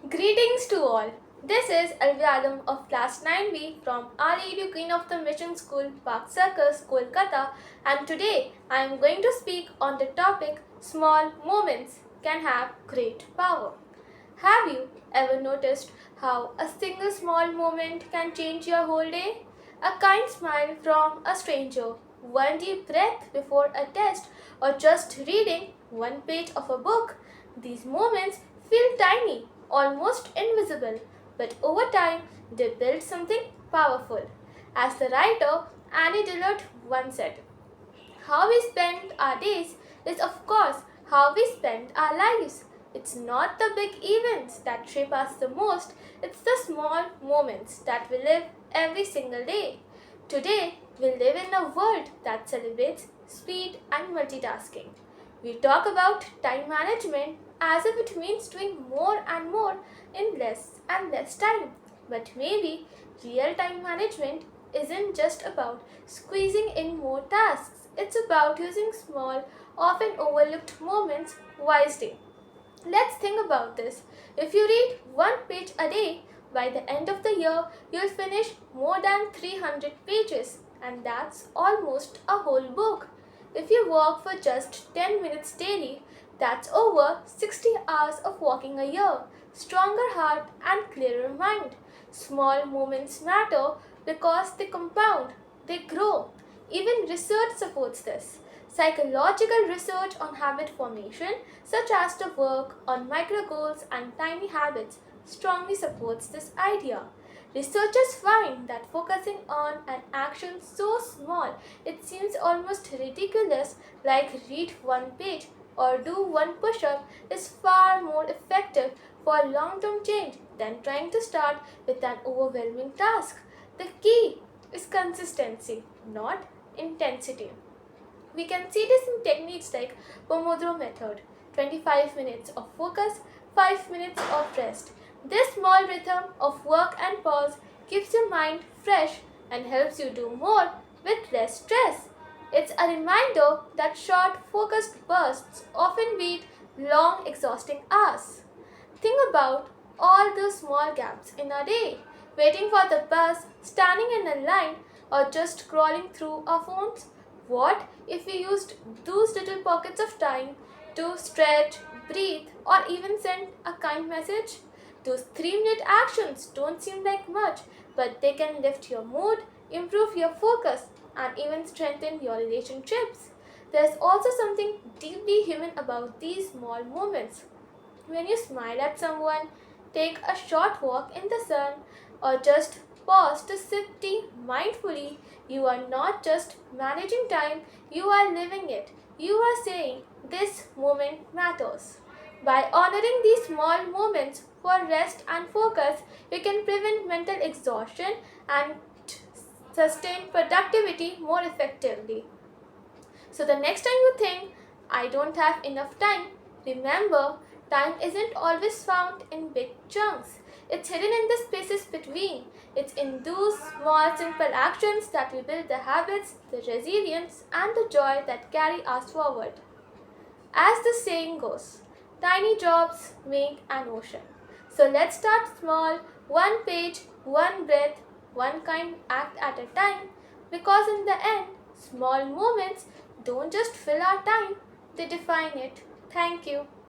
Greetings to all. This is Alvyadam of Class 9B from RED Queen of the Mission School, Park Circus, Kolkata, and today I am going to speak on the topic Small Moments Can Have Great Power. Have you ever noticed how a single small moment can change your whole day? A kind smile from a stranger, one deep breath before a test, or just reading one page of a book. These moments feel tiny, almost invisible, but over time they build something powerful. As the writer Annie Dillard once said, how we spend our days is, of course, how we spend our lives. It's not the big events that shape us the most, it's the small moments that we live every single day. Today, we live in a world that celebrates speed and multitasking. We talk about time management as if it means doing more and more in less and less time. But maybe real time management isn't just about squeezing in more tasks, it's about using small, often overlooked moments wisely. Let's think about this. If you read one page a day, by the end of the year, you'll finish more than 300 pages, and that's almost a whole book. If you walk for just 10 minutes daily, that's over 60 hours of walking a year. Stronger heart and clearer mind. Small moments matter because they compound, they grow. Even research supports this. Psychological research on habit formation, such as the work on micro goals and tiny habits, strongly supports this idea. Researchers find that focusing on an action so small it seems almost ridiculous, like read one page or do one push up, is far more effective for long term change than trying to start with an overwhelming task. The key is consistency, not intensity. We can see this in techniques like Pomodoro method, 25 minutes of focus, 5 minutes of rest. This small rhythm of work and pause keeps your mind fresh and helps you do more with less stress. It's a reminder that short, focused bursts often beat long, exhausting hours. Think about all those small gaps in a day, waiting for the bus, standing in a line, or just scrolling through our phones. What if we used those little pockets of time to stretch, breathe, or even send a kind message? Those 3-minute actions don't seem like much, but they can lift your mood, improve your focus, and even strengthen your relationships. There's also something deeply human about these small moments. When you smile at someone, take a short walk in the sun, or just pause to sip tea mindfully, you are not just managing time, you are living it. You are saying, this moment matters. By honoring these small moments for rest and focus, you can prevent mental exhaustion and sustain productivity more effectively. So the next time you think, I don't have enough time, remember time isn't always found in big chunks. It's hidden in the spaces between. It's in those small, simple actions that we build the habits, the resilience, and the joy that carry us forward. As the saying goes, tiny drops make an ocean. So let's start small, one page, one breath, one kind act at a time, because in the end, small moments don't just fill our time, they define it. Thank you.